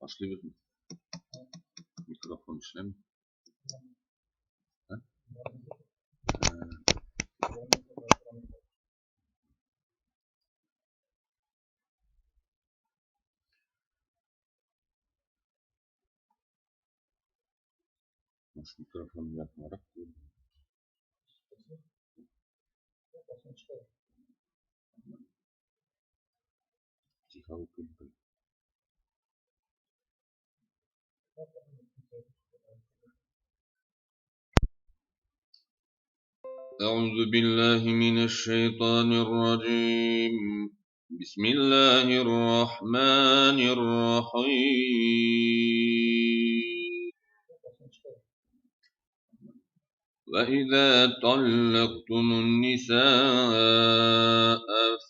Başlı bir mikrofon işlemi. Nasıl mikrofon yapmarak cihavu kıldı. أعوذ بالله من الشيطان الرجيم بسم الله الرحمن الرحيم وإذا طلقتم النساء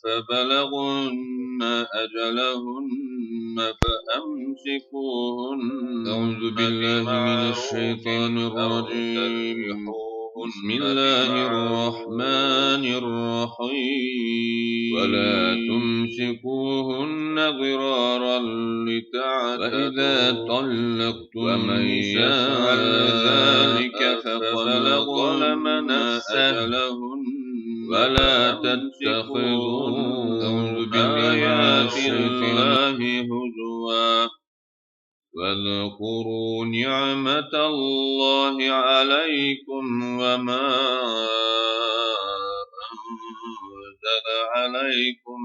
فبلغن أجلهن فأمسكوهن أعوذ بالله من الشيطان الرجيم بسم الله الرحمن الرحيم ولا تمسكوهن ضرارا لتعتدوا وإذا طلقتم النساء ذلك فقد ظلم أجلهن ولا تتخذوا آيات الله هزوا واذكروا نعمة الله عليكم وما أنزل عليكم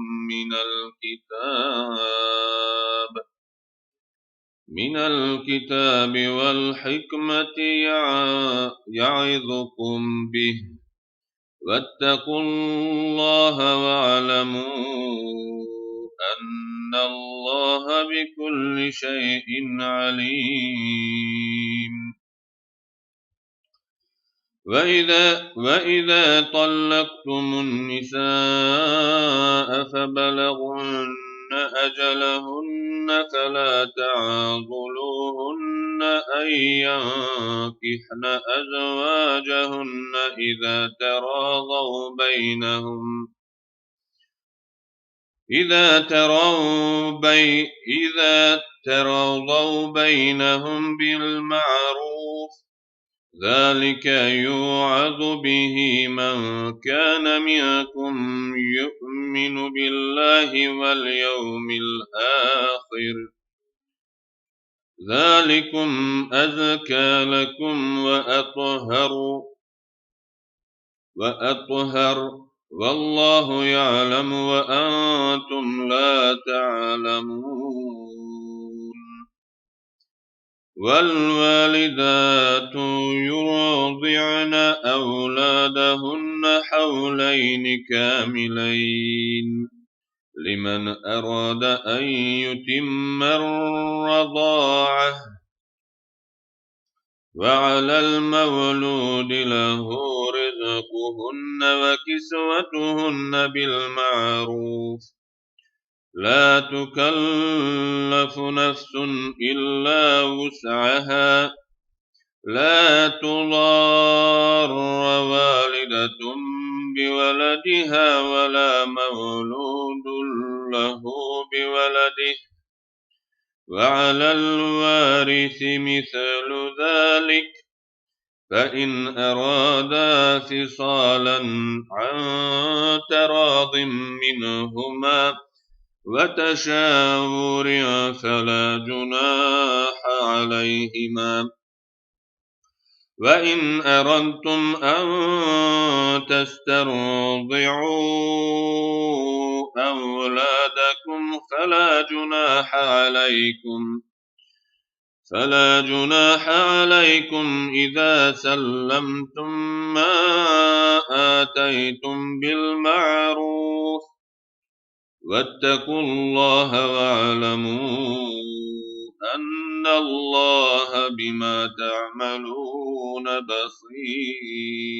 من الكتاب والحكمة يعظكم به واتقوا الله واعلموا أن الله بكل شيء عليم وإذا طلقتم النساء فبلغن أجلهن فلا تعضلوهن أن ينكحن أزواجهن إذا تراضوا بينهم بالمعروف ذلك يوعظ به من كان منكم يؤمن بالله واليوم الآخر ذلكم أزكى لكم وأطهر والله يعلم وأنتم لا تعلمون والوالدات يرضعن أولادهن حولين كاملين لمن أراد أن يتم الرضاعة وعلى المولود له رزقهن وكسوتهن بالمعروف لا تكلف نفس إلا وسعها لا تضار والدة بولدها ولا مولود له بولده وعلى الوارث مثل ذلك فإن أرادا فصالا عن تراض منهما وتشاور فلا جناح عليهما وإن أردتم أن تسترضعوا أولادكم فلا جناح عليكم إذا سلمتم ما آتيتم بالمعروف واتقوا الله واعلموا أن الله بما تعملون بصير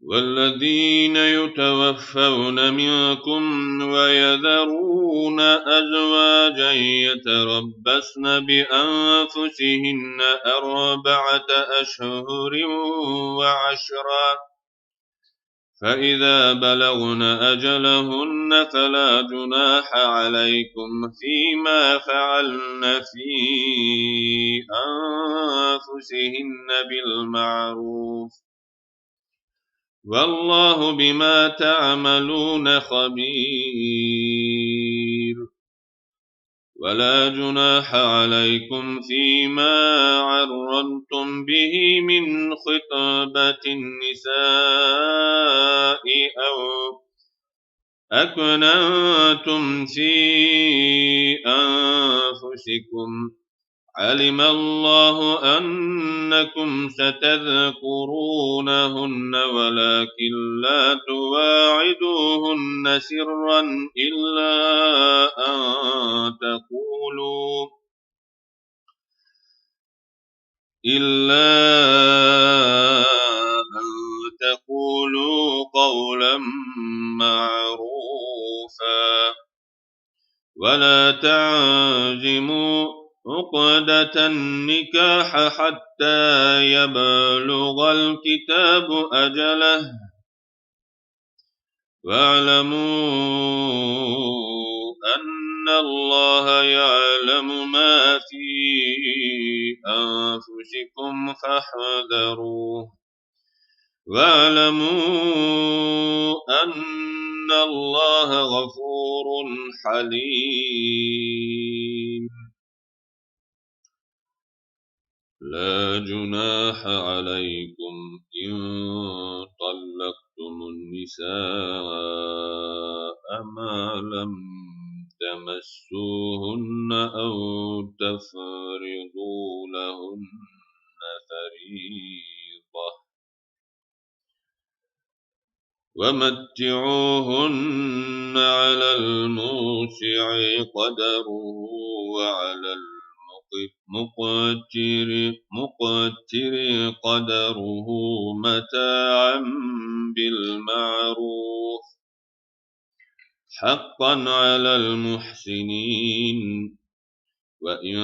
والذين يتوفون منكم ويذرون أزواجا يتربصن بأنفسهن 4 أشهر وعشرا فإذا بلغن أجلهن فلا جناح عليكم فيما فعلن في أنفسهن بالمعروف والله بما تعملون خبير ولا جناح عليكم فيما عرضتم به من خطبة النساء أو أكننتم في أنفسكم علم الله أنكم ستذكرونهن ولكن لا تواعدوهن سرا إلا أن تقولوا قولا معروفا ولا تعزموا عقدة النكاح حتى يبلغ الكتاب أجله واعلموا أن الله يعلم ما في أنفسكم فاحذروه واعلموا أن الله غفور حليم لا جناح عليكم إن طلقتم النساء ما لم تمسوهن أو تفرضوا لهن فريضة ومتعوهن على الموسع قدره وعلى مقتر قدره متاعا بالمعروف حقا على المحسنين وإن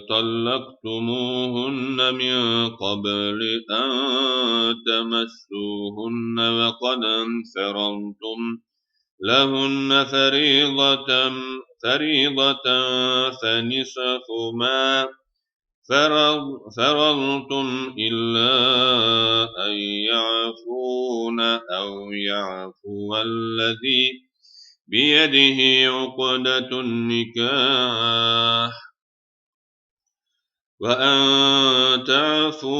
طلقتموهن من قبل أن تمسوهن وقد فرضتم لهن فريضة فنصف ما فرضتم إلا أن يعفون أو يعفو الذي بيده عقدة النكاح وأن تعفوا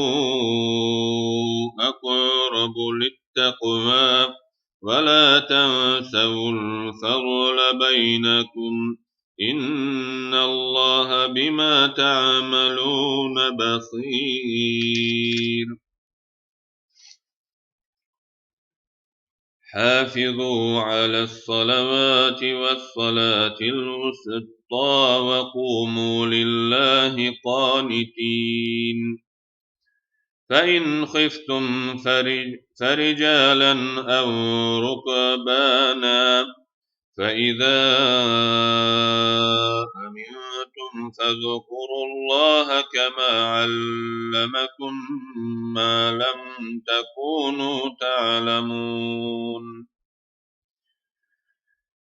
أقرب للتقوى ولا تنسوا الفضل بينكم إن الله بما تعملون بصير حافظوا على الصلوات والصلاة الوسطى وقوموا لله قانتين فإن خفتم فرجالا أو ركبانا فإذا أمنتم فاذكروا الله كما علمكم ما لم تكونوا تعلمون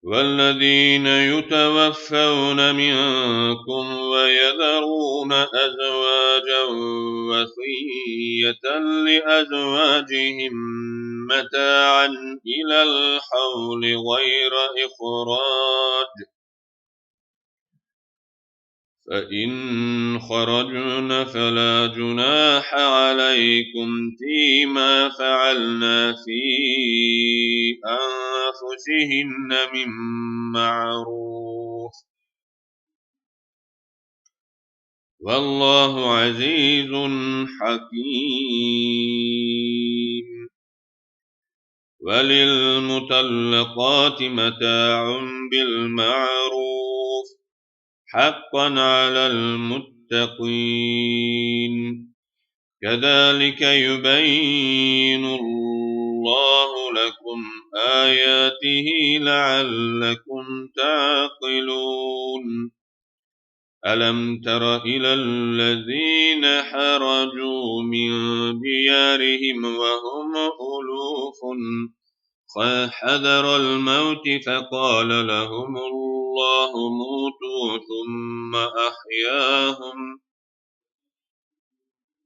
والذين يتوفون منكم ويذرون أزواجا وصية لأزواجهم متاعا إلى الحول غير إخراج فإن خرجن فلا جناح عليكم فيما فعلنا في أنفسهن من معروف والله عزيز حكيم وللمطلقات متاع بالمعروف حقا على المتقين كذلك يبين الله لكم آياته لعلكم تعقلون ألم تر إلى الذين خرجوا من ديارهم وهم ألوف حذر الموت فقال لهم الله موتوا ثم أحياهم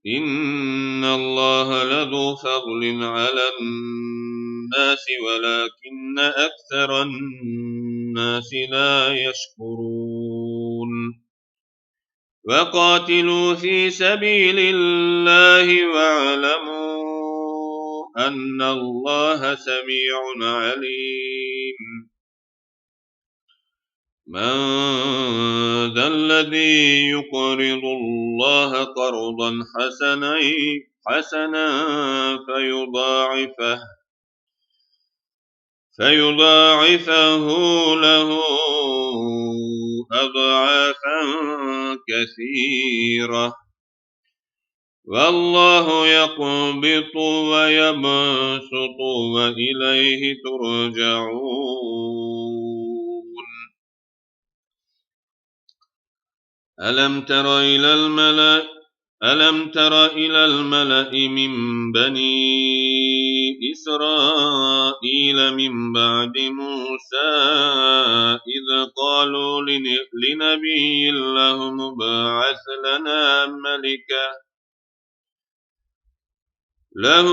إن الله لذو فضل على الناس ولكن أكثر الناس لا يشكرون وقاتلوا في سبيل الله واعلموا أن الله سميع عليم من ذا الذي يقرض الله قرضا حسنا فيضاعفه له أضعافا كثيرة والله يقبض ويبسط وإليه ترجعون ألم تر إلى الملأ من بني إسرائيل من بعد موسى إذ قالوا لنبي له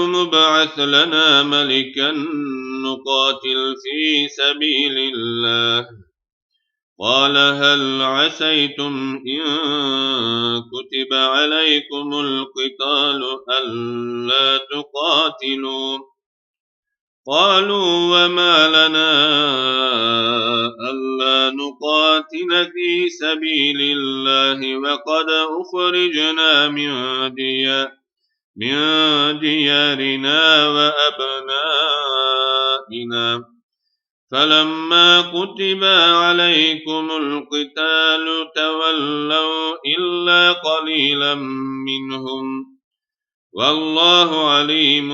مبعث لنا ملكا نقاتل في سبيل الله قال هل عسيتم إن كتب عليكم القتال ألا تقاتلوا قالوا وما لنا ألا نقاتل في سبيل الله وقد أخرجنا من ديارنا وأبنائنا فلما كتب عليكم القتال تولوا إلا قليلا منهم والله عليم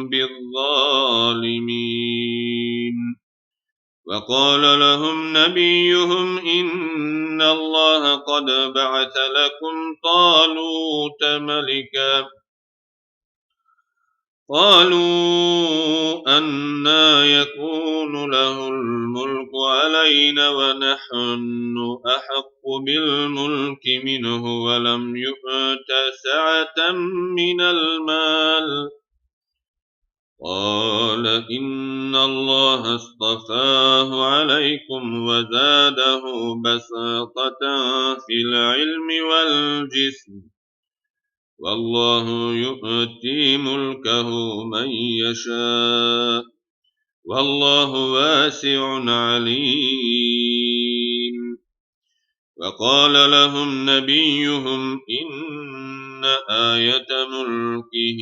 بالظالمين وقال لهم نبيهم إن الله قد بعث لكم طالوت ملكا قالوا أنى يكون له الملك علينا ونحن أحق بالملك منه ولم يؤت سعة من المال قال إن الله اصطفاه عليكم وزاده بساطة في العلم والجسم والله يؤتي ملكه من يشاء والله واسع عليم وقال لهم نبيهم إن آية ملكه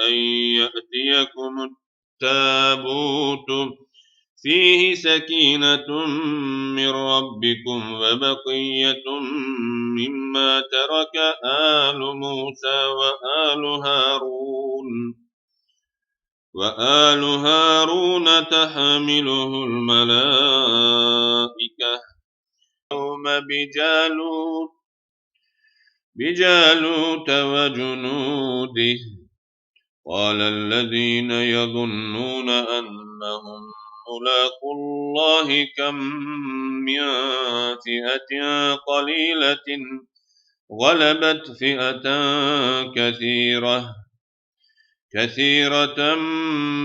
أن يأتيكم التابوت فيه سكينة من ربكم وبقية مما ترك آل موسى وآل هارون تحمله الملائكة يوم بجالوت وجنوده قال الذين يظنون أنهم ملاقو الله كم من فئة قليلة غلبت فئة كثيرة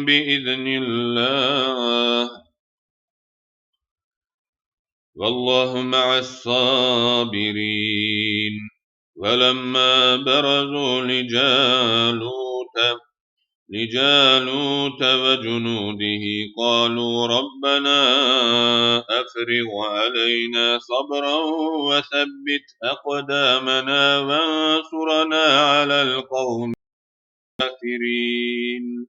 بإذن الله والله مع الصابرين ولما برزوا لجالوت وجنوده قالوا ربنا أفرغ علينا صبرا وثبت أقدامنا وانصرنا على القوم الكافرين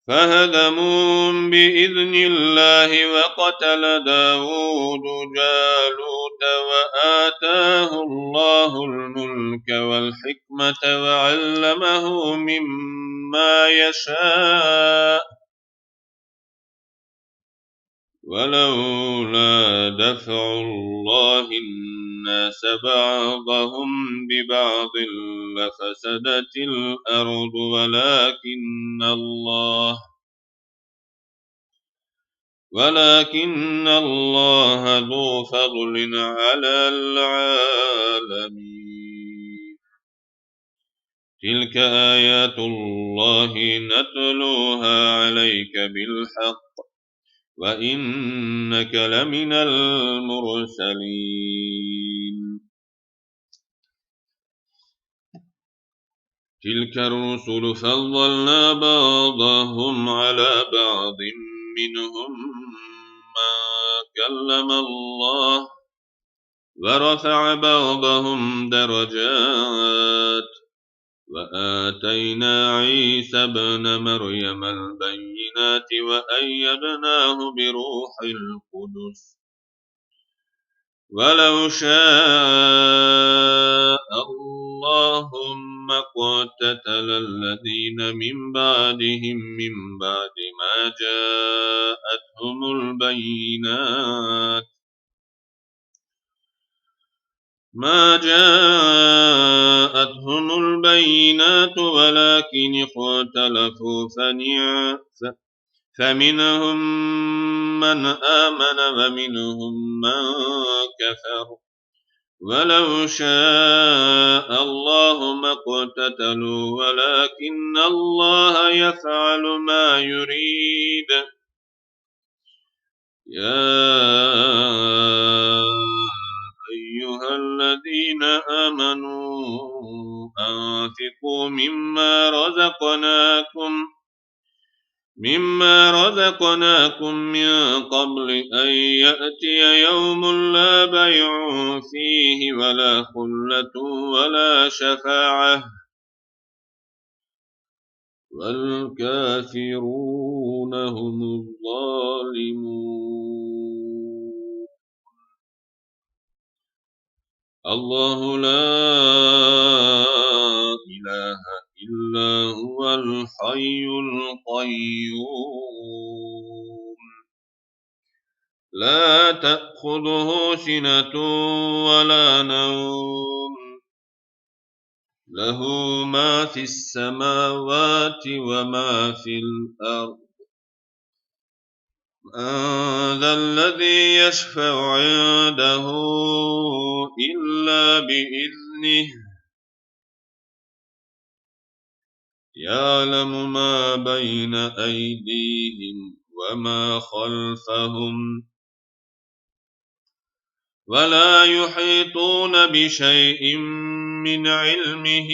فهزموهم بإذن الله وقتل داود جالوت وآتاه الله الملك والحكمة وعلمه مما يشاء ولولا دفع الله الناس بعضهم ببعض لفسدت الأرض ولكن الله ذو فضل على العالمين. تلك آيات الله نتلوها عليك بالحق وإنك لمن المرسلين. تلك الرسل فضلنا بعضهم على بعض منهم من كلم الله ورفع بعضهم درجات وآتينا عيسى ابن مريم البينات وأيدناه بروح القدس ولو شاء الله ما اقتتل الذين من بعدهم من بعد ما جاءتهم البينات ولكن اختلفوا فمنهم من آمن ومنهم من كفر ولو شاء الله ما اقتتلوا ولكن الله يفعل ما يريد. يا أيها الذين آمنوا أنفقوا مما رزقناكم من قبل أن يأتي يوم لا بيع فيه ولا خلة ولا شفاعة والكافرون هم الظالمون. الله لا إله إلا هو الحي القيوم لا تأخذه سنة ولا نوم له ما في السماوات وما في الأرض. من ذا الذي يشفع عنده إلا بإذنه يعلم ما بين أيديهم وما خلفهم ولا يحيطون بشيء من علمه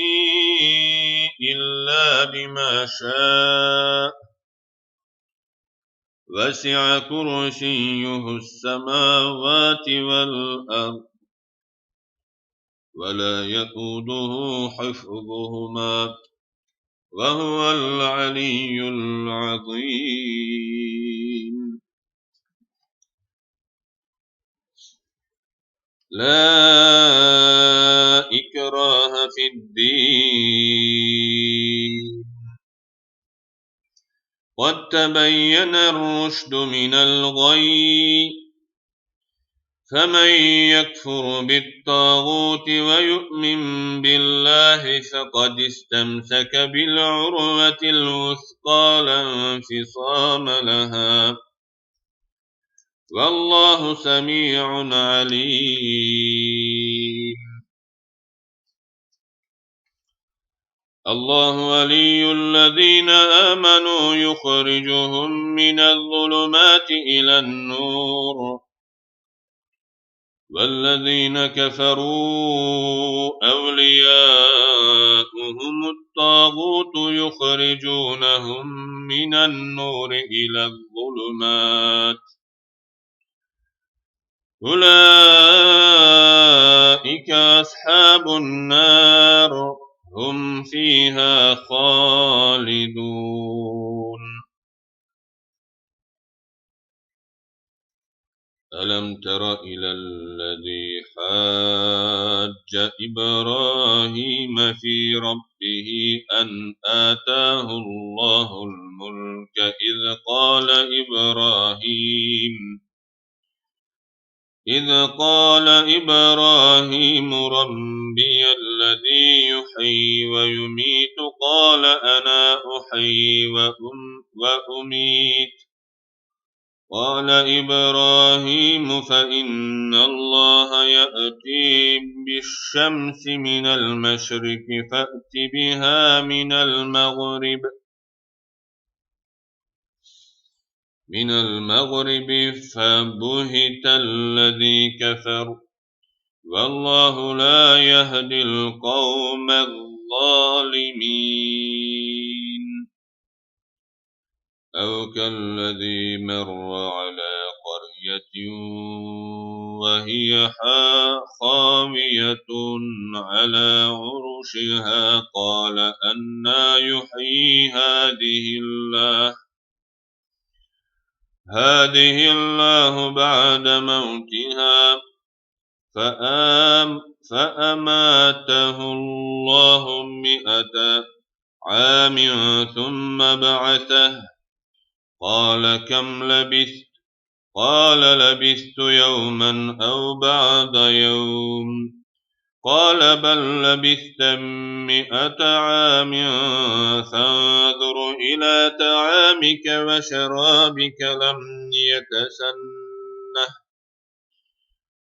إلا بما شاء وسع كرسيه السماوات والأرض ولا يئوده حفظهما وهو العلي العظيم. لا إكراه في الدين قد تبين الرشد من الغي فمن يكفر بالطاغوت ويؤمن بالله فقد استمسك بالعروة الوثقى لا انفصام لها والله سميع عليم. الله ولي الذين آمنوا يخرجهم من الظلمات إلى النور والذين كفروا أولياؤهم الطاغوت يخرجونهم من النور إلى الظلمات أولئك أصحاب النار هم فيها خالدون. ألم تر إلى الذي حاج إبراهيم في ربه أن آتاه الله الملك إذ قال إبراهيم إذ قال إبراهيم ربي الذي يحيي ويميت قال أنا أحيي وأميت قال إبراهيم فإن الله يأتي بالشمس من المشرق فأت بها من المغرب فبهت الذي كفر والله لا يهدي القوم الظالمين أو كالذي مر على قرية وهي خاوية على عروشها قال أنى يحيي هذه الله بعد موتها فأماته الله 100 عام ثم بعثه قال كم لبثت قال لبثت يوما أو بعض يوم قال بل لبثت 100 عام فانظر إلى طعامك وشرابك لم يتسنه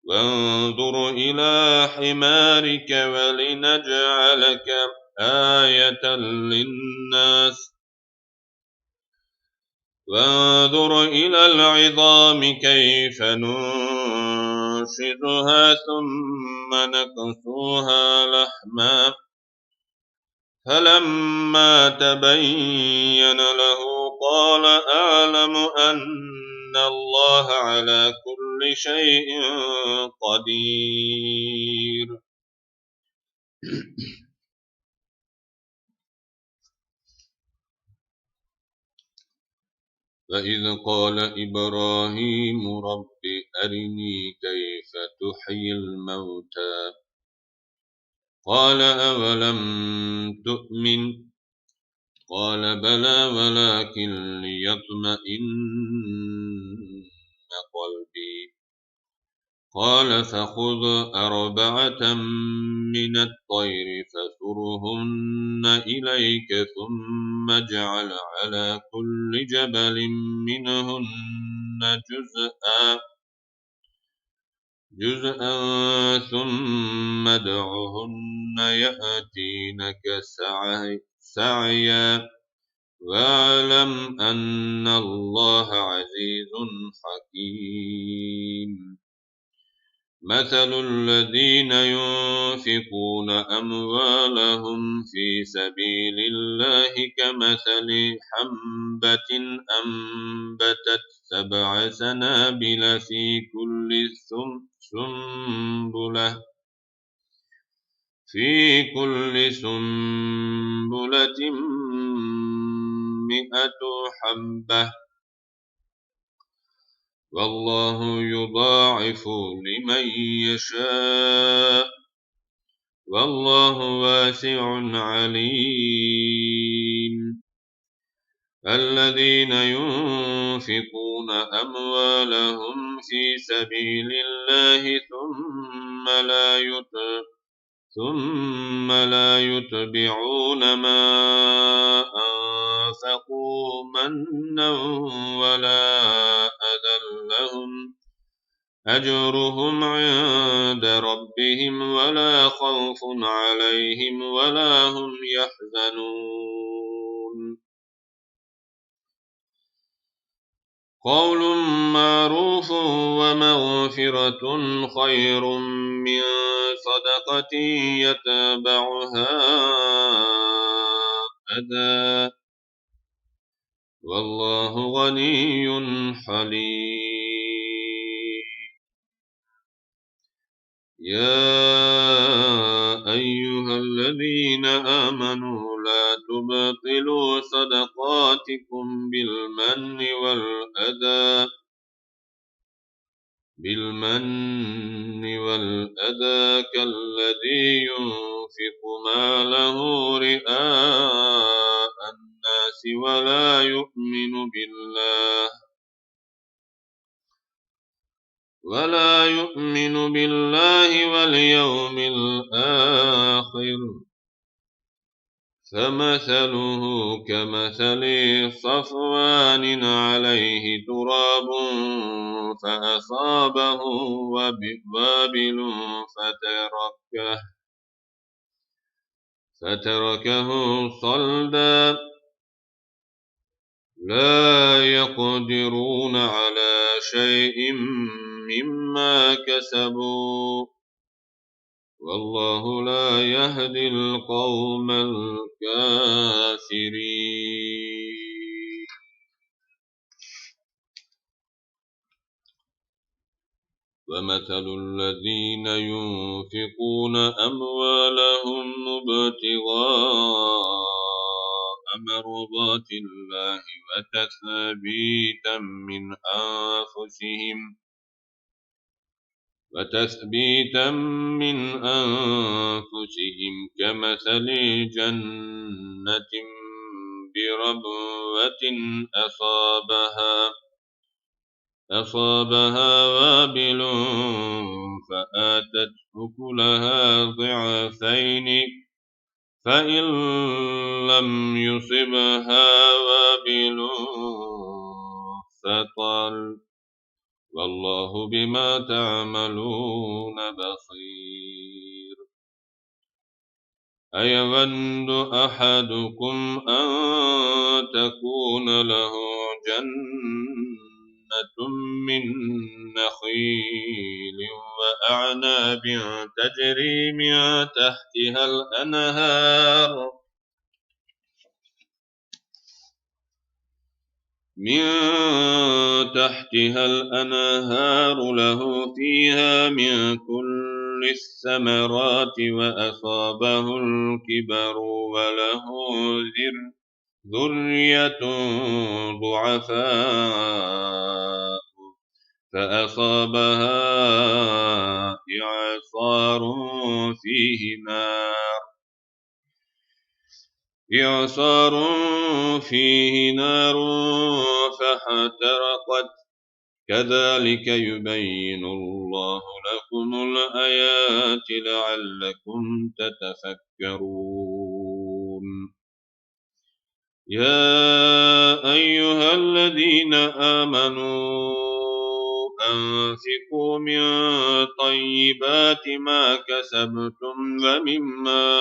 وانظر إلى حمارك ولنجعلك آية للناس وانظر إلى العظام كيف ننشدها ثم نكسوها لحما فلما تبين له قال أعلم أن الله على كل شيء قدير وإذ قال إبراهيم رب أرني كيف تحيي الموتى قال أولم تؤمن قال بلى ولكن ليطمئن قلبي قال فخذ 4 من الطير فصرهن إليك ثم اجعل على كل جبل منهن جزءا ثم ادعهن يأتينك سعيا واعلم أن الله عزيز حكيم مثل الذين ينفقون أموالهم في سبيل الله كمثل حبة أنبتت 7 سنابل في كل سنبلة 100 حبة والله يضاعف لمن يشاء والله واسع عليم الذين ينفقون أموالهم في سبيل الله ثم لا يتبعون ما أنفقوا منا ولا أذى لهم أجرهم عند ربهم ولا خوف عليهم ولا هم يحزنون قول معروف ومغفرة خير من صدقة يتبعها أذى والله غني حليم يا أيها الذين آمنوا لا تبطلوا صدقاتكم بالمن والأذى كالذي ينفق ماله رئاء الناس ولا يؤمن بالله ولا يؤمن بالله واليوم الآخر فمثله كمثل صفوان عليه تراب فأصابه وابل فتركه صلدا لا يقدرون على شيء مما كسبوا والله لا يهدي القوم الكافرين. ومثل الذين ينفقون أموالهم ابتغاء مرضات الله وتثبيتا من أنفسهم كمثل جنة بربوة أصابها وابل فآتت أكلها ضعفين فإن لم يصبها وابل فطل والله بما تعملون بصير. أيود أحدكم أن تكون له جنة من نخيل وأعناب تجري من تحتها الأنهار له فيها من كل الثمرات وأصابه الكبر وله ذرية ضعفاء فأصابها إعصار فيه نار فاحترقت كذلك يبين الله لكم الآيات لعلكم تتفكرون. يا أيها الذين آمنوا أنفقوا من طيبات ما كسبتم ومما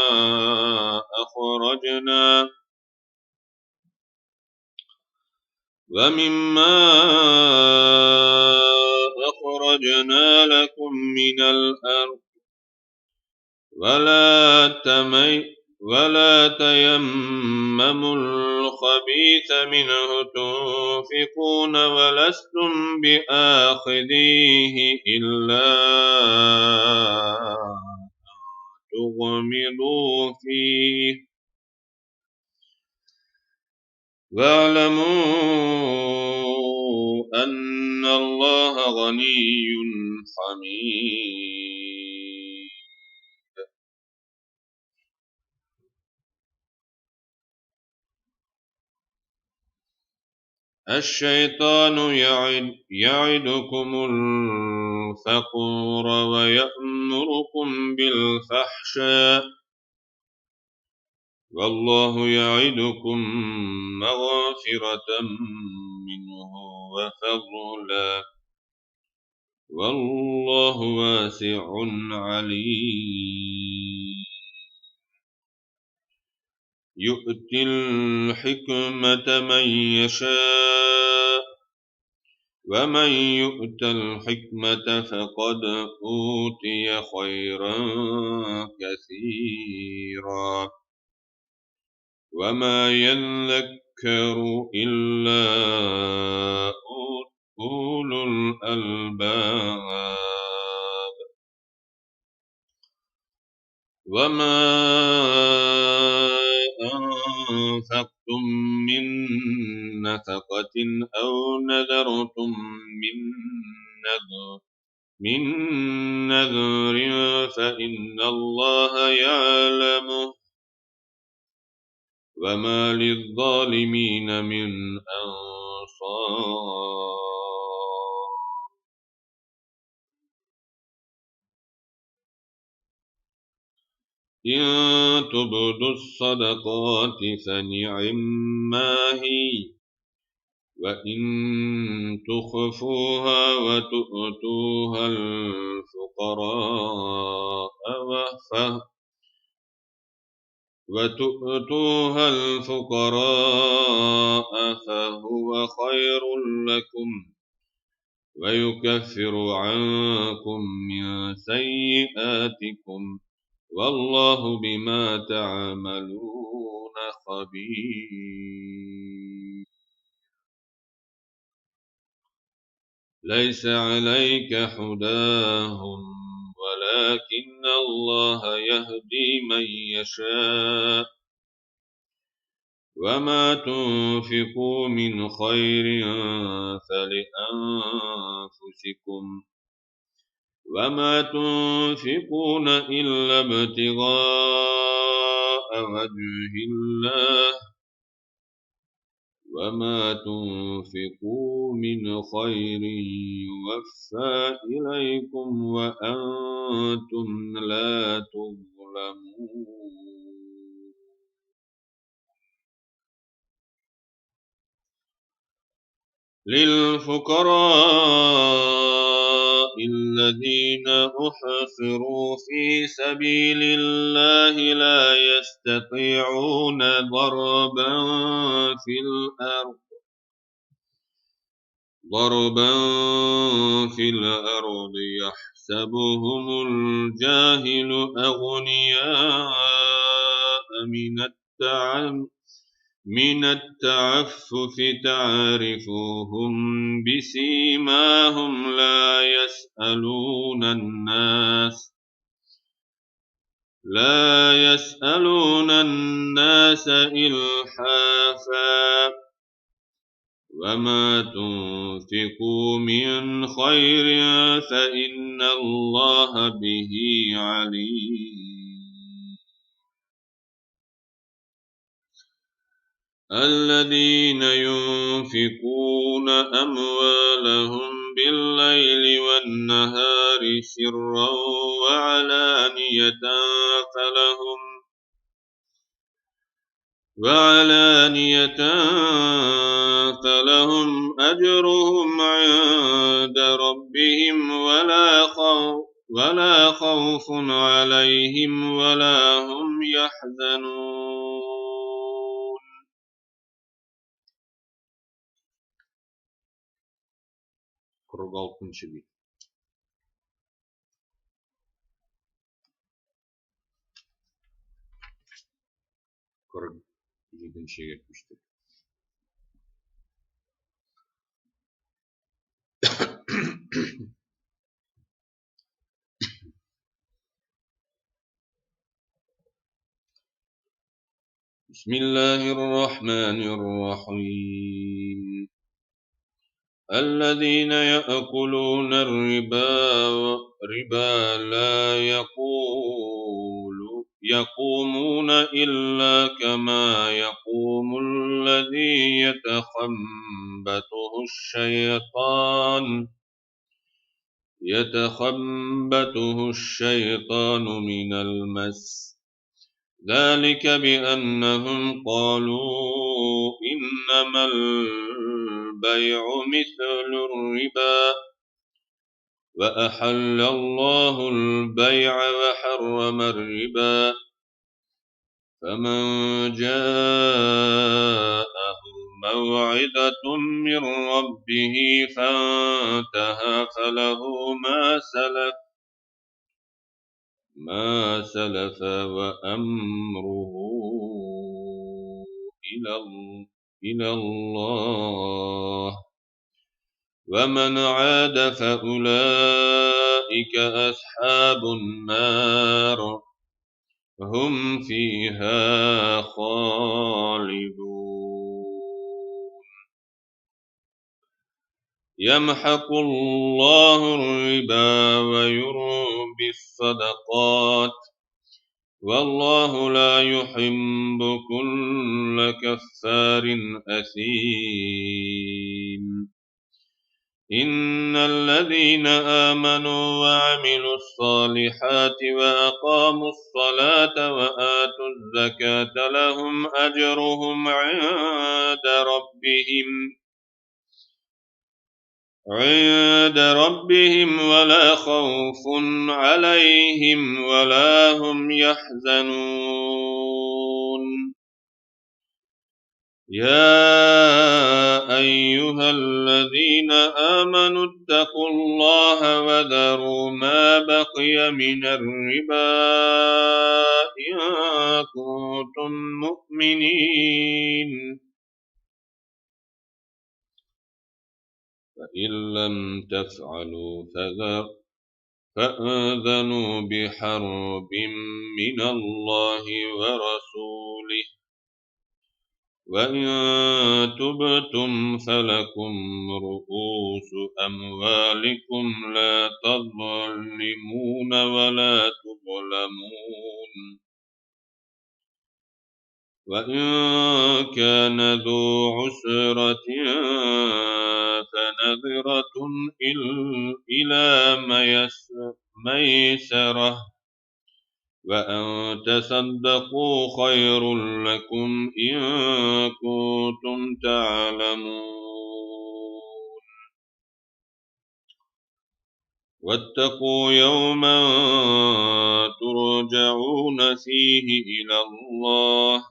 أخرجنا لكم من الأرض ولا تيمموا الخبيث منه تنفقون ولستم بآخذيه إلا تغمضوا فيه واعلموا أن الله غني حميد. الشيطان يعدكم الفقر ويأمركم بالفحشاء والله يعدكم مغفرة منه وفضلا والله واسع عليم. يؤتي الحكمة من يشاء ومن يؤت الحكمة فقد أوتي خيرا كثيرا وما يذكر إلا أولو الألباب. وما أنفقتم من نفقة أو نذرتم من نذر فإن الله يعلمه وما للظالمين من أنصار. إن تبدوا الصدقات فنعما هي وإن تخفوها وتؤتوها الفقراء فهو خير لكم ويكفر عنكم من سيئاتكم والله بما تعملون خبير. ليس عليك هداهم ولكن الله يهدي من يشاء وما تنفقوا من خير فلأنفسكم وما تنفقون إلا ابتغاء وجه الله وما تنفقوا من خير يوفى إليكم وأنتم لا تظلمون. للفقراء الذين أحصروا في سبيل الله لا يستطيعون ضربا في الأرض يحسبهم الجاهل أغنياء من التعفف تعرفوهم بسيماهم لا يسألون الناس إلحافا وما تنفقوا من خير فإن الله به عليم. الذين ينفقون أموالهم بالليل والنهار سرا وعلانية فلهم أجرهم عند ربهم ولا خوف عليهم ولا هم يحزنون. بسم الله الرحمن الرحيم. الذين يأكلون الربا لا يقومون إلا كما يقوم الذي يتخبطه الشيطان من المس ذلك بأنهم قالوا إنما البيع مثل الربا وأحل الله البيع وحرم الربا فمن جاءه موعظة من ربه فانتهى فله ما سلف وأمره إلى الله ومن عاد فأولئك أصحاب النار هم فيها خالدون. يمحق الله الربا ويربي الصدقات والله لا يحب كل كفار أثيم. إن الذين آمنوا وعملوا الصالحات وأقاموا الصلاة وآتوا الزكاة لهم أجرهم عند ربهم ولا خوف عليهم ولا هم يحزنون يا أيها الذين آمنوا اتقوا الله وذروا ما بقي من الربا إن كنتم مؤمنين فإن لم تفعلوا فآذنوا بحرب من الله ورسوله وإن تبتم فلكم رؤوس أموالكم لا تظلمون ولا تظلمون وإن كان ذو عسرة فنظرة إلى ميسرة وأن تصدقوا خير لكم إن كنتم تعلمون واتقوا يوما ترجعون فيه إلى الله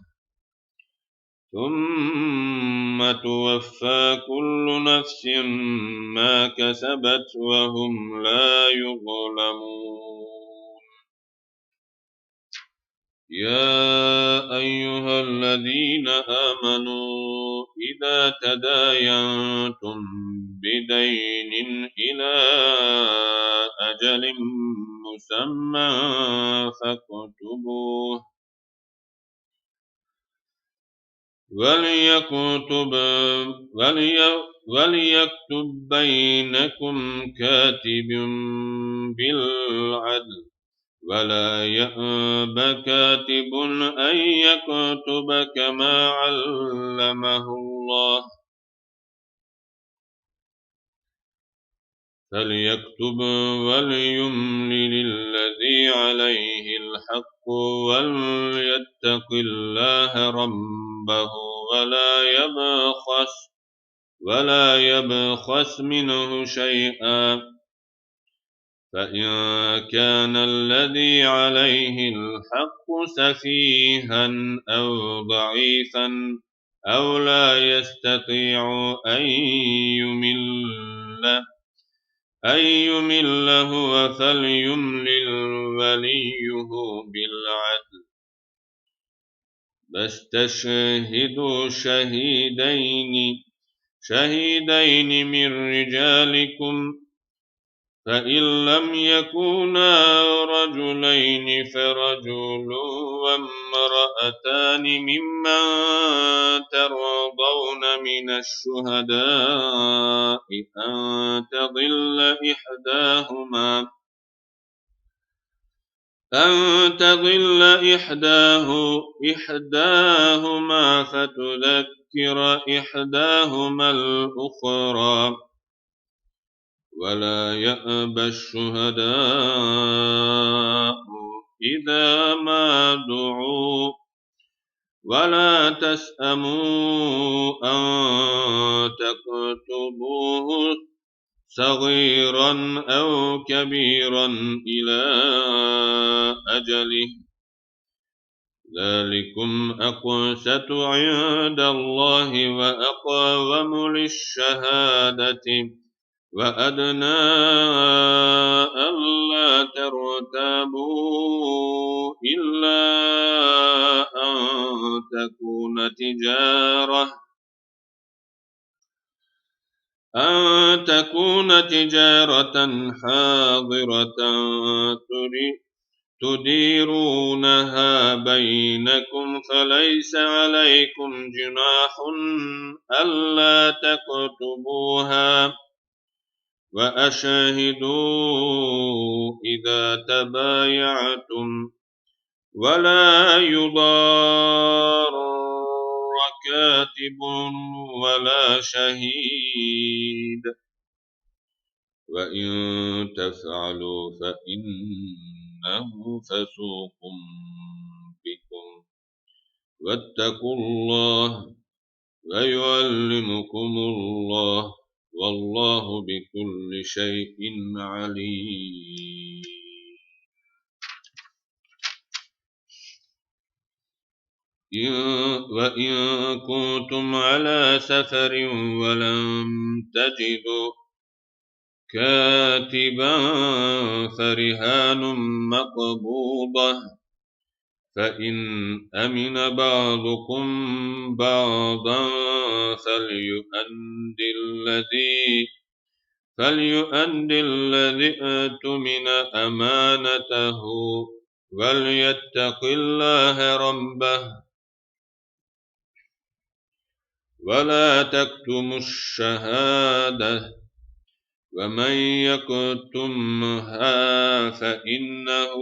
ثم توفى كل نفس ما كسبت وهم لا يظلمون يا أيها الذين آمنوا إذا تداينتم بدين إلى أجل مسمى فاكتبوه وليكتب بينكم كاتب بالعدل ولا يأب كاتب أن يكتب كما علمه الله فليكتب وليملل الذي عليه الحق وليتق الله ربه ولا يبخس منه شيئا فإن كان الذي عليه الحق سفيها أو ضعيفا أو لا يستطيع أن يمل هو فليملل وليه بالعدل فاستشهدوا شهيدين من رجالكم فإن لم يكونا رجلين فرجل وامرأتان ممن ترضون من الشهداء أن تضل إحداهما فتذكر إحداهما الأخرى ولا يأبى الشهداء إذا ما دعوا ولا تسأموا أن تكتبوه صغيرا أو كبيرا إلى أجله ذلكم أقسط عند الله وأقوم للشهادة وأدنى ألا ترتابوا إلا أن تكون تجارة حاضرة تديرونها بينكم فليس عليكم جناح ألا تكتبوها وأشهدوا إذا تبايعتم ولا يضار كاتب ولا شهيد وإن تفعلوا فإنه فسوق بكم واتقوا الله ويعلمكم الله والله بكل شيء عليم. وإن كنتم على سفر ولم تجدوا كاتبا فرهان مقبوضة فإن أمن بعضكم بعضا فليؤد الذي اؤتمن أمانته وليتق الله ربه ولا تكتموا الشهادة ومن يكتمها فإنه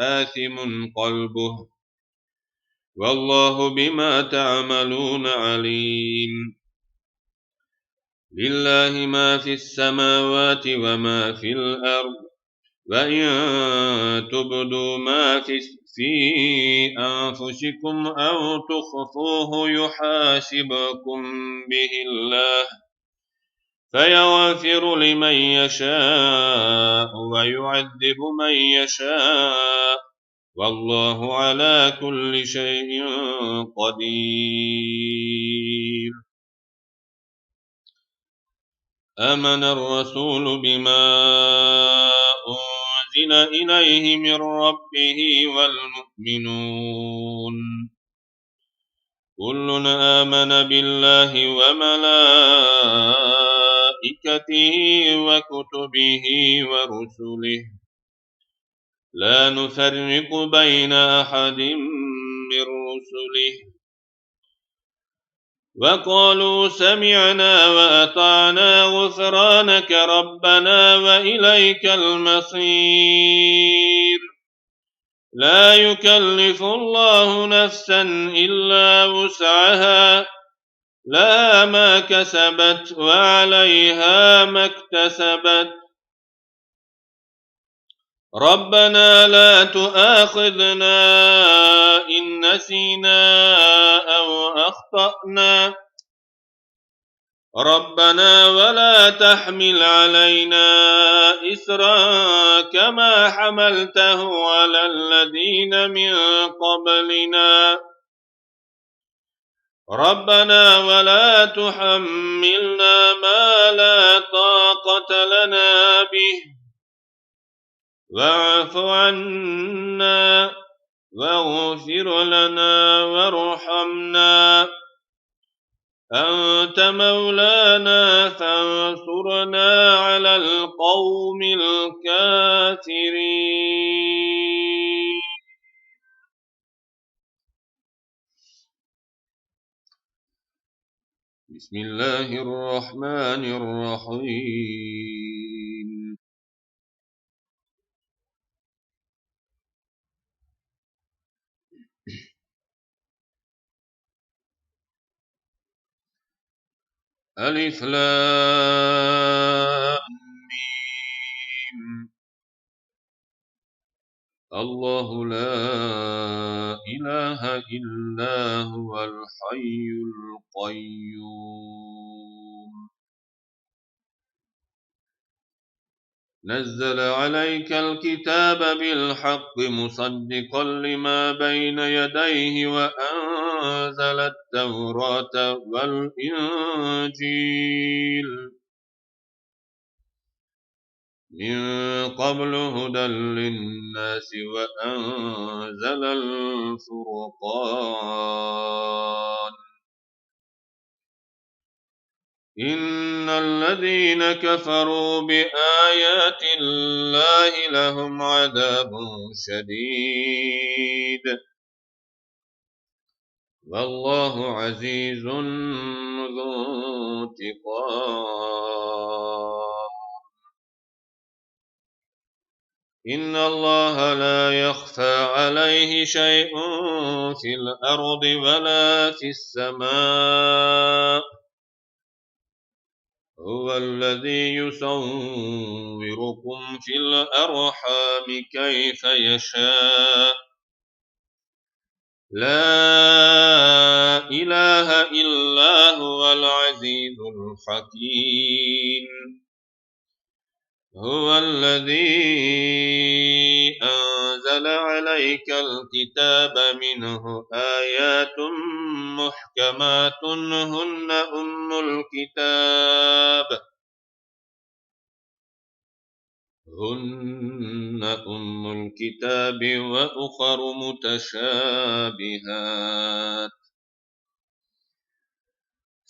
آثم قلبه والله بما تعملون عليم. لله ما في السماوات وما في الأرض وإن تبدوا ما في أنفسكم أو تخفوه يحاسبكم به الله فيغفر لمن يشاء ويعذب من يشاء والله على كل شيء قدير. آمن الرسول بما أنزل إليه من ربه والمؤمنون كل آمن بالله وملائكته وكتبه ورسله لا نفرق بين أحد من رسله وقالوا سمعنا وأطعنا غفرانك ربنا وإليك المصير. لا يكلف الله نفسا إلا وسعها لها ما كسبت وعليها ما اكتسبت ربنا لا تؤاخذنا إن نسينا أو أخطأنا ربنا ولا تحمل علينا إسرا كما حملته على الذين من قبلنا ربنا ولا تحملنا ما لا طاقة لنا به واعف عنا واغفر لنا وارحمنا أنت مولانا فانصرنا على القوم الكافرين. بسم الله الرحمن الرحيم. ألف لام ميم الله لا إله إلا هو الحي القيوم نزل عليك الكتاب بالحق مصدقا لما بين يديه وأنزل التوراة والإنجيل من قبل هدى للناس وأنزل الفرقان إن الذين كفروا بآيات الله لهم عذاب شديد والله عزيز ذو انتقام إن الله لا يخفى عليه شيء في الأرض ولا في السماء هو الذي يصوركم في الأرحام كيف يشاء لا إله إلا هو العزيز الحكيم هو الذي أنزل عليك الكتاب منه آيات محكمات هن أم الكتاب وأخر متشابهات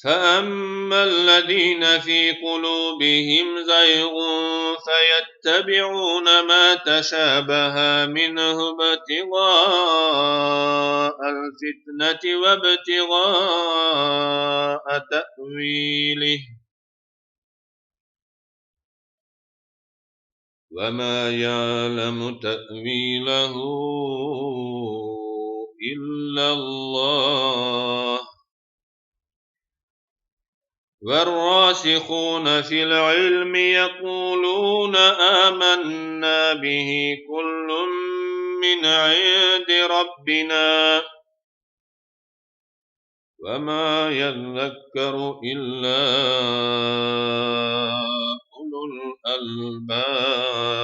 فأما الذين في قلوبهم زيغ فيتبعون ما تشابه منه ابتغاء الفتنة وابتغاء تأويله وما يعلم تأويله إلا الله والراسخون في العلم يقولون آمنا به كل من عند ربنا وما يذكر إلا أولو الألباب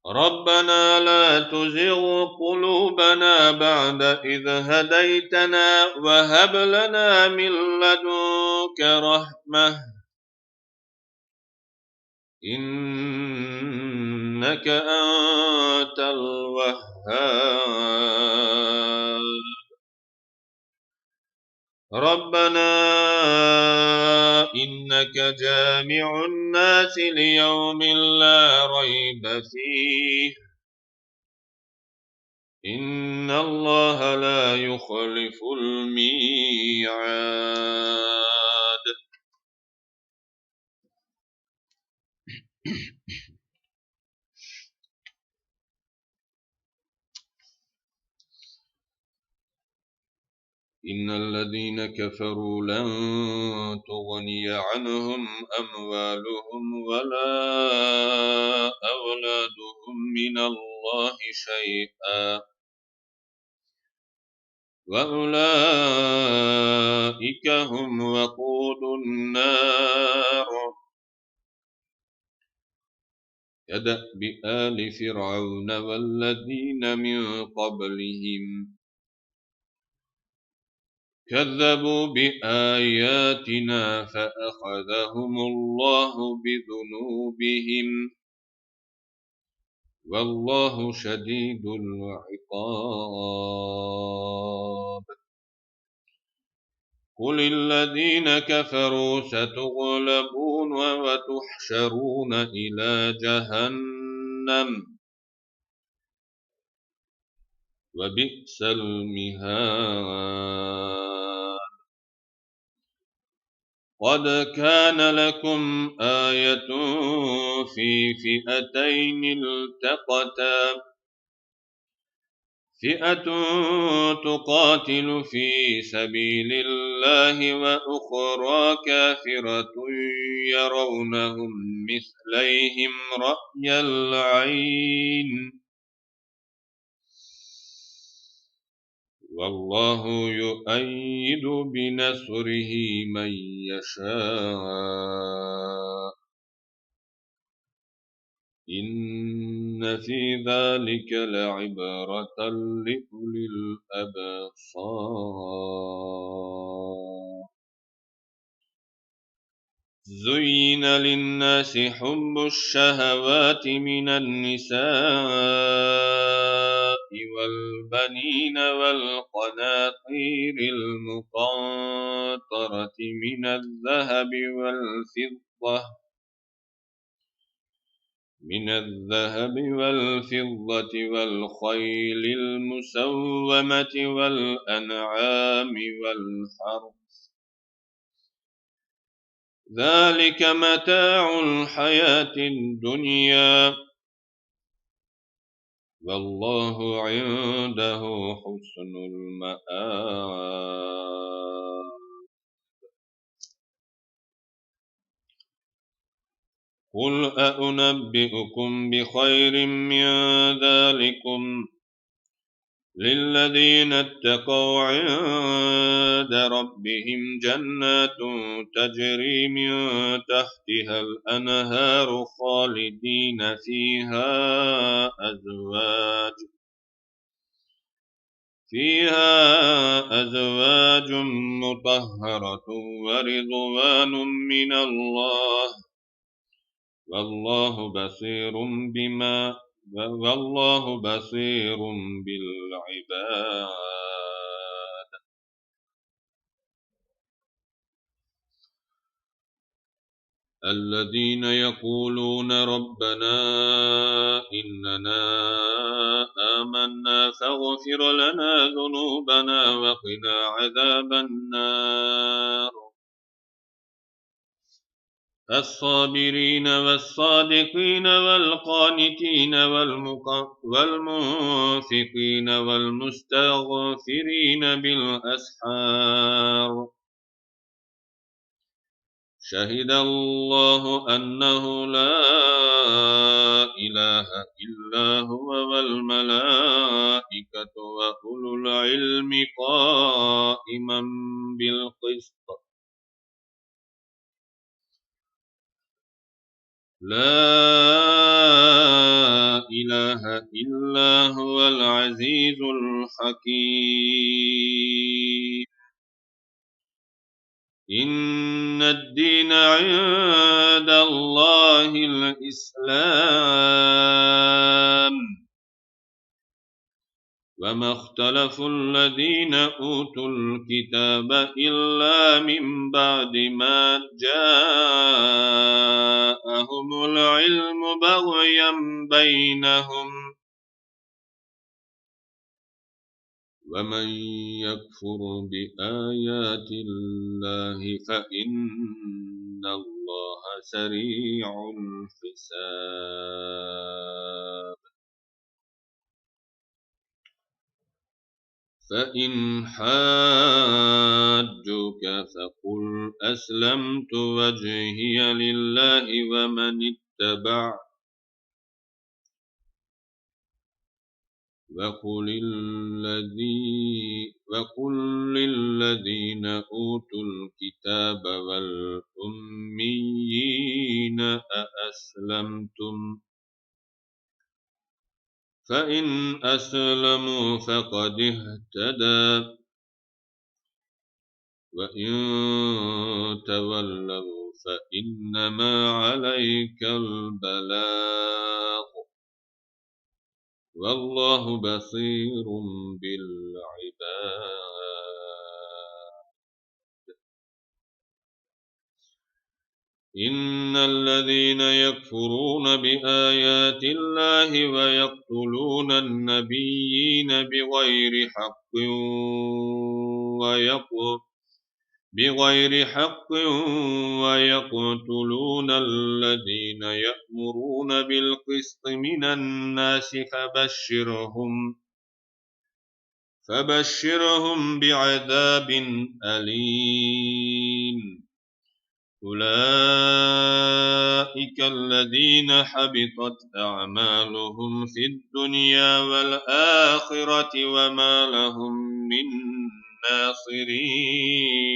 ربنا لا تزغ قلوبنا بعد إذ هديتنا وهب لنا من لدنك رحمة إنك أنت الوهاب ربنا إنك جامع الناس ليوم لا ريب فيه إن الله لا يخلف الميعاد إن الذين كفروا لن تغني عنهم أموالهم ولا أولادهم من الله شيئا وأولئك هم وقود النار كدأب آل فرعون والذين من قبلهم كذبوا بآياتنا فأخذهم الله بذنوبهم والله شديد العقاب قل الذين كفروا ستغلبون وتحشرون إلى جهنم وبئس المهاد قد كان لكم آية في فئتين التقتا فئة تقاتل في سبيل الله وأخرى كافرة يرونهم مثليهم رأي العين والله يؤيد بنصره من يشاء إن في ذلك لعبرة لأولي الأبصار زين للناس حب الشهوات من النساء والبنين والقناطير المقنطرة من الذهب والفضة والخيل المسومة والأنعام والحرث ذلك متاع الحياة الدنيا والله عنده حسن المآب قل أأنبئكم بخير من ذلكم للذين اتقوا عند ربهم جنات تجري من تحتها الأنهار خالدين فيها أزواج مطهرة ورضوان من الله والله بصير بما والله بصير بالعباد. الذين يقولون ربنا إننا آمنا فاغفر لنا ذنوبنا وقنا عذاب النار. الصابرين والصادقين والقانتين والمنفقين والمستغفرين بالأسحار. شهد الله أنه لا إله إلا هو والملائكة وأولو العلم قائما بالقسط. لا إله إلا هو العزيز الحكيم. إن الدين عند الله الإسلام وما اختلف الذين أوتوا الكتاب إلا من بعد ما جاءهم العلم بغيا بينهم ومن يكفر بآيات الله فإن الله سريع الحساب. فإن حاجوك فقل أسلمت وجهي لله ومن اتبعني وقل للذين أوتوا الكتاب والأميين أأسلمتم فإن أسلموا فقد اهتدوا وإن تولوا فإنما عليك البلاغ والله بصير بالعباد. إن الذين يكفرون بآيات الله ويقتلون النبيين بغير حق ويقتلون الذين يأمرون بالقسط من الناس فبشرهم بعذاب أليم. أولئك الذين حبطت أعمالهم في الدنيا والآخرة وما لهم من ناصرين.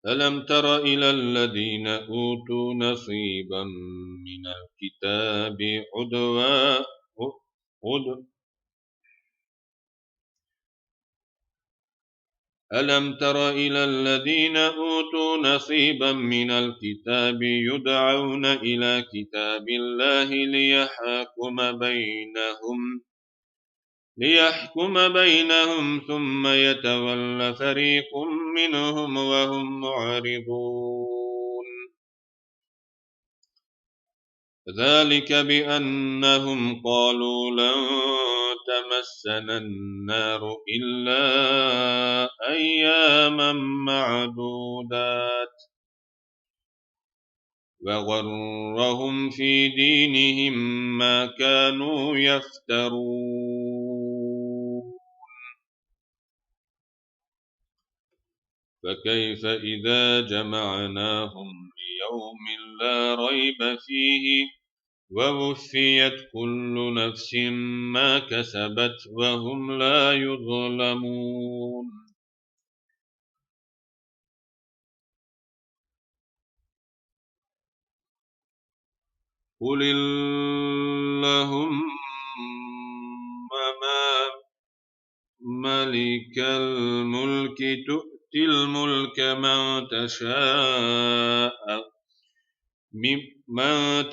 ألم تر إلى الذين أوتوا نصيبا من الكتاب ألم تر إلى الذين أوتوا نصيبا من الكتاب يدعون إلى كتاب الله ليحكم بينهم ثم يتولى فريق منهم وهم معرضون. ذلك بأنهم قالوا لن تمسنا النار إلا أياما معدودات وغرهم في دينهم ما كانوا يفترون فكيف إذا جمعناهم ليوم لا ريب فيه ووفيت كل نفس ما كسبت وهم لا يظلمون قل اللهم مالك الملك تؤتي الملك من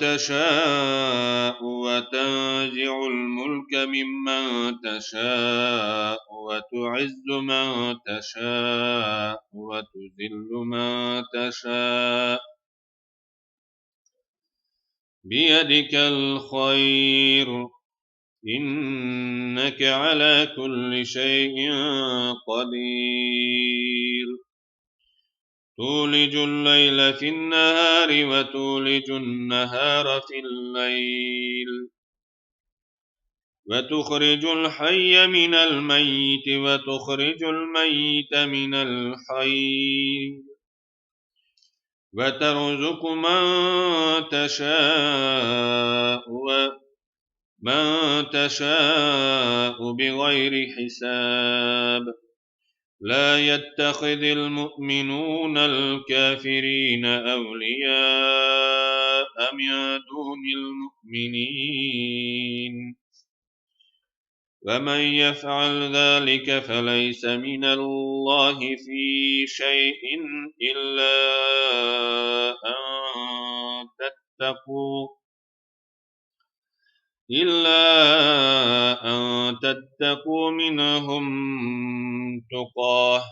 تشاء وتنزع الملك ممن تشاء وتعز من تشاء وتذل من تشاء بيدك الخير إنك على كل شيء قدير تولج الليل في النهار وتولج النهار في الليل وتخرج الحي من الميت وتخرج الميت من الحي وترزق من تشاء بغير حساب لا يتخذ المؤمنون الكافرين أولياء من دون المؤمنين ومن يفعل ذلك فليس من الله في شيء إلا أن تتقوا منهم تقاه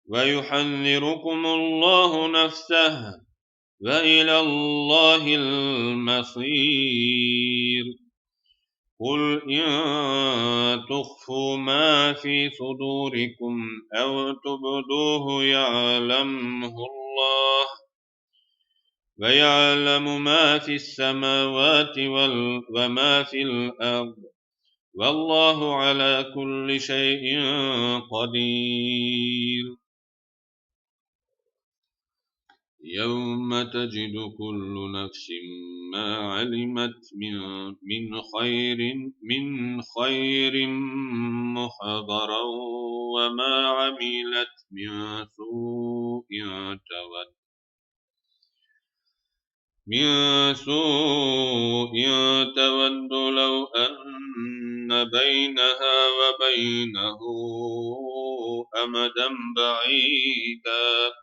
ويحذركم الله نفسه وإلى الله المصير قل إن تخفوا ما في صدوركم أو تبدوه يعلمه الله ويعلم ما في السماوات وما في الأرض والله على كل شيء قدير يوم تجد كل نفس ما علمت من خير محضرا وما عملت من سوء تود لو أن بينها وبينه أمدا بعيدا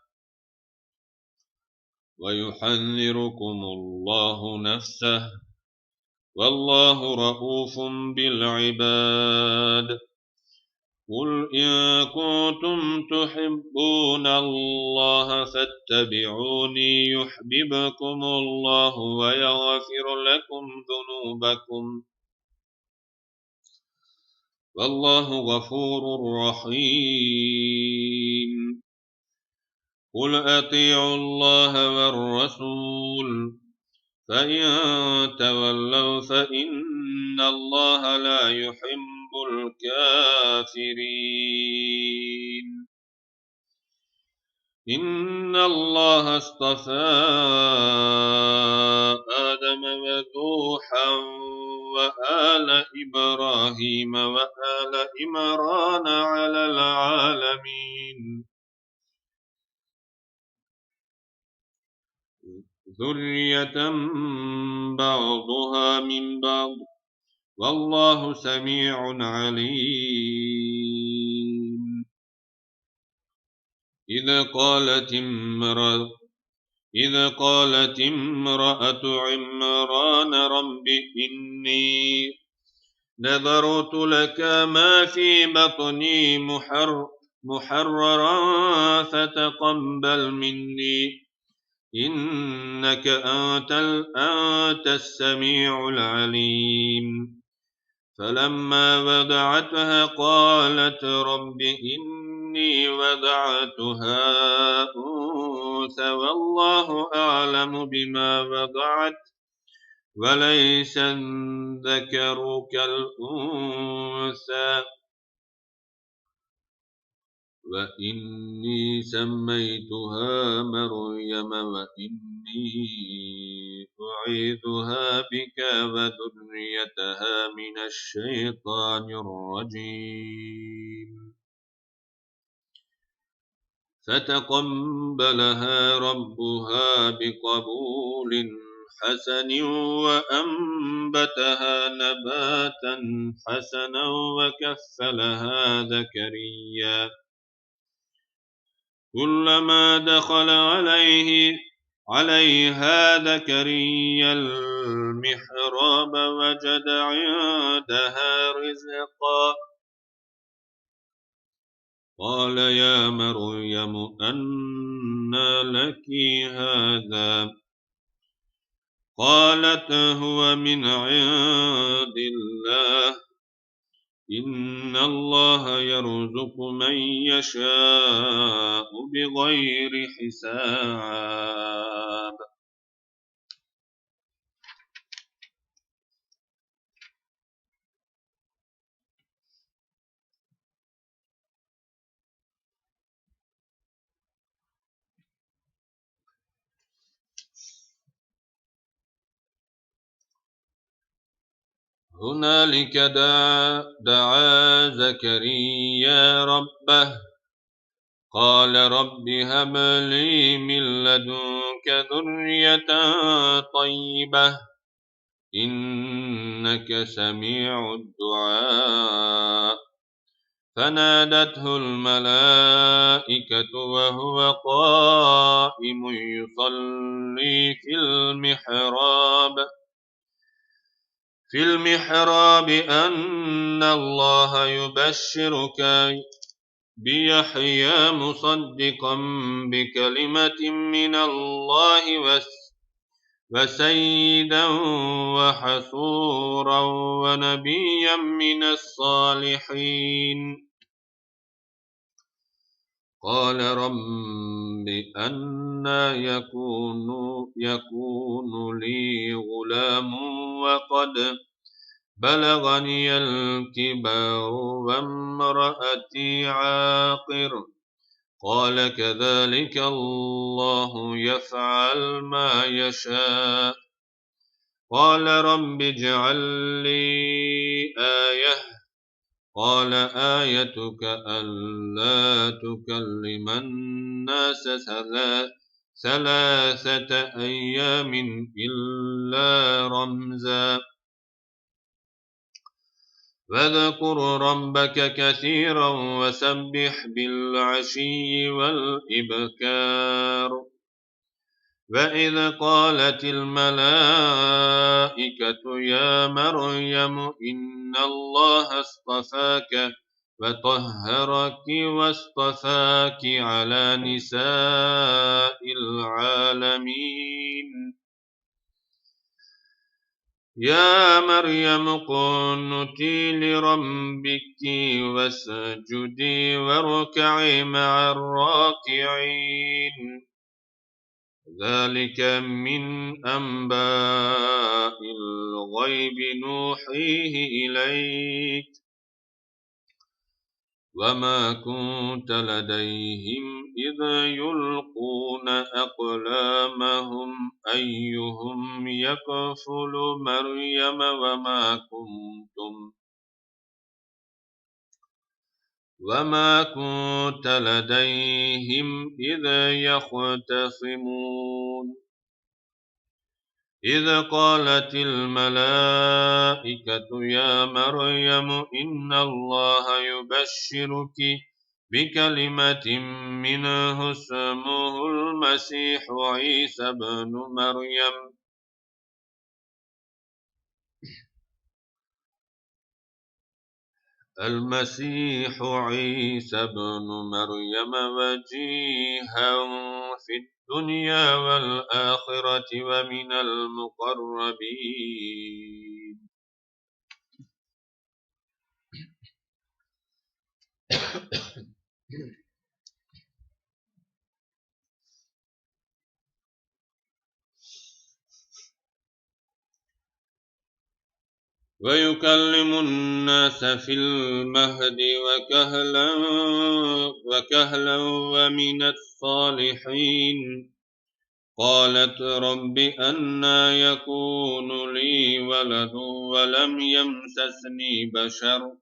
ويحذركم الله نفسه والله رءوف بالعباد قل إن كنتم تحبون الله فاتبعوني يحببكم الله ويغفر لكم ذنوبكم والله غفور رحيم قل أطيعوا الله والرسول فإن تولوا فإن الله لا يحب الكافرين إن الله اصطفى آدم ونوحا وآل إبراهيم وآل عمران على العالمين ذرية بعضها من بعض والله سميع عليم إذ قالت امرأة عمران رب إني نذرت لك ما في بطني محررا فتقبل مني إنك أنت السميع العليم فلما وضعتها قالت رب إني وضعتها أنثى الأنثى والله أعلم بما وضعت وليس الذكر كالأنثى وإني سميتها مريم وإني أعيذها بك وذريتها من الشيطان الرجيم فتقبلها ربها بقبول حسن وأنبتها نباتا حسنا وكفلها زكريا كلما دخل عليها زكريا المحراب وجد عندها رزقا قال يا مريم أنى لك هذا قالت هو من عند الله إن الله يرزق من يشاء بغير حساب هنالك دعا زكريا ربه قال رب هب لي من لدنك ذرية طيبة إنك سميع الدعاء فنادته الملائكة وهو قائم يصلي في المحراب أن الله يبشرك بيحيى مصدقا بكلمة من الله وسيدا وحسورا ونبيا من الصالحين قال رب أنى يكون لي غلام وقد بلغني الكبر وامرأتي عاقر قال كذلك الله يفعل ما يشاء قال رب اجعل لي آية قال آيتك ألا تكلم الناس ثلاثة أيام إلا رمزا واذكر ربك كثيرا وسبح بالعشي والإبكار وإذ قالت الملائكة يا مريم إن الله اصطفاك وطهرك واصطفاك على نساء العالمين يا مريم قنتي لربك واسجدي واركعي مع الراكعين ذلك من أنباء الغيب نوحيه إليك وما كنت لديهم إذ يلقون أقلامهم أيهم يكفل مريم وما كنت لديهم إذ يختصمون إذ قالت الملائكة يا مريم إن الله يبشرك بكلمة منه اسمه المسيح عيسى بن مريم وجيها في الدنيا والآخرة ومن المقربين ويكلم الناس في المهد وكهلا ومن الصالحين. قالت رب أنى يكون لي ولد ولم يمسسني بشر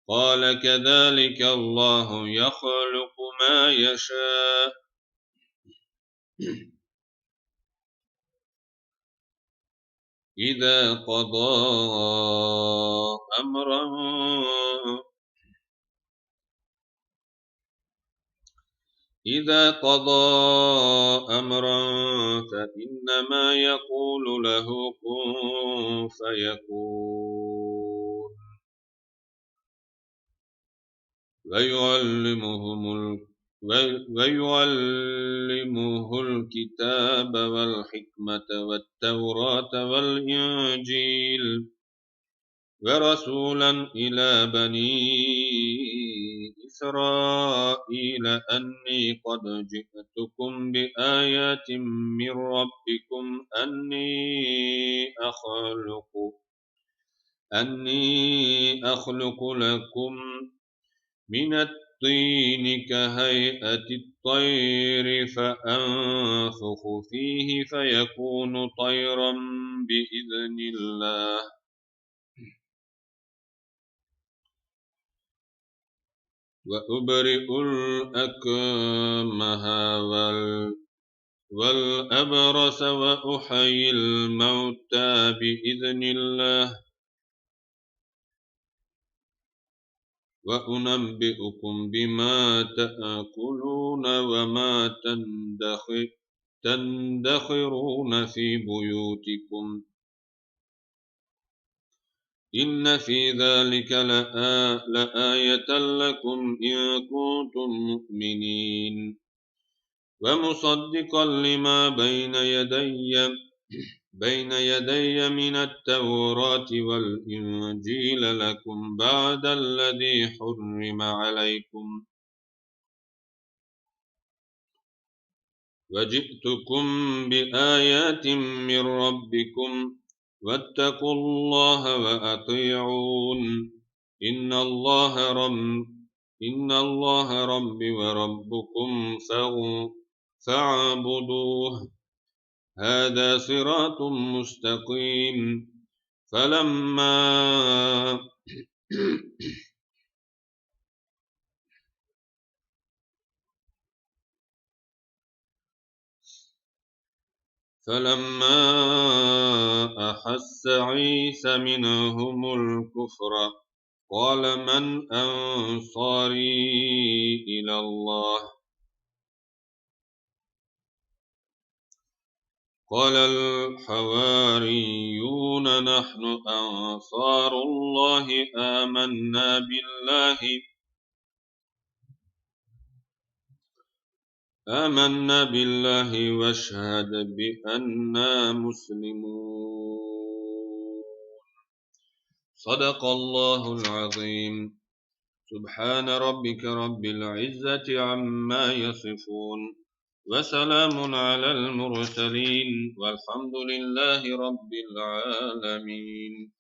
قال كذلك الله يخلق ما يشاء إذا قضى أمرا إذا قضى أمرا فإنما يقول له كن فيكون. ويعلمه الكتاب والحكمة والتوراة والإنجيل ورسولا إلى بني إسرائيل أني قد جئتكم بآيات من ربكم أني أخلق لكم من الطين كهيئة الطير فأنفخ فيه فيكون طيرا بإذن الله وأبرئ الأكمه والأبرص وأحيي الموتى بإذن الله وأنبئكم بما تأكلون وما تندخرون في بيوتكم إن في ذلك لآية لكم إن كنتم مؤمنين ومصدقا لما بين يدي من التوراة والإنجيل لكم بعد الذي حرم عليكم وجئتكم بآيات من ربكم واتقوا الله وأطيعون إن الله ربي وربكم فاعبدوه هذا صراط مستقيم فلما أحس عيسى منهم الكفر قال من أنصاري إلى الله قال الحواريون نحن أنصار الله آمنا بالله واشهد بأننا مسلمون. صدق الله العظيم. سبحان ربك رب العزة عما يصفون وسلام على المرسلين والحمد لله رب العالمين.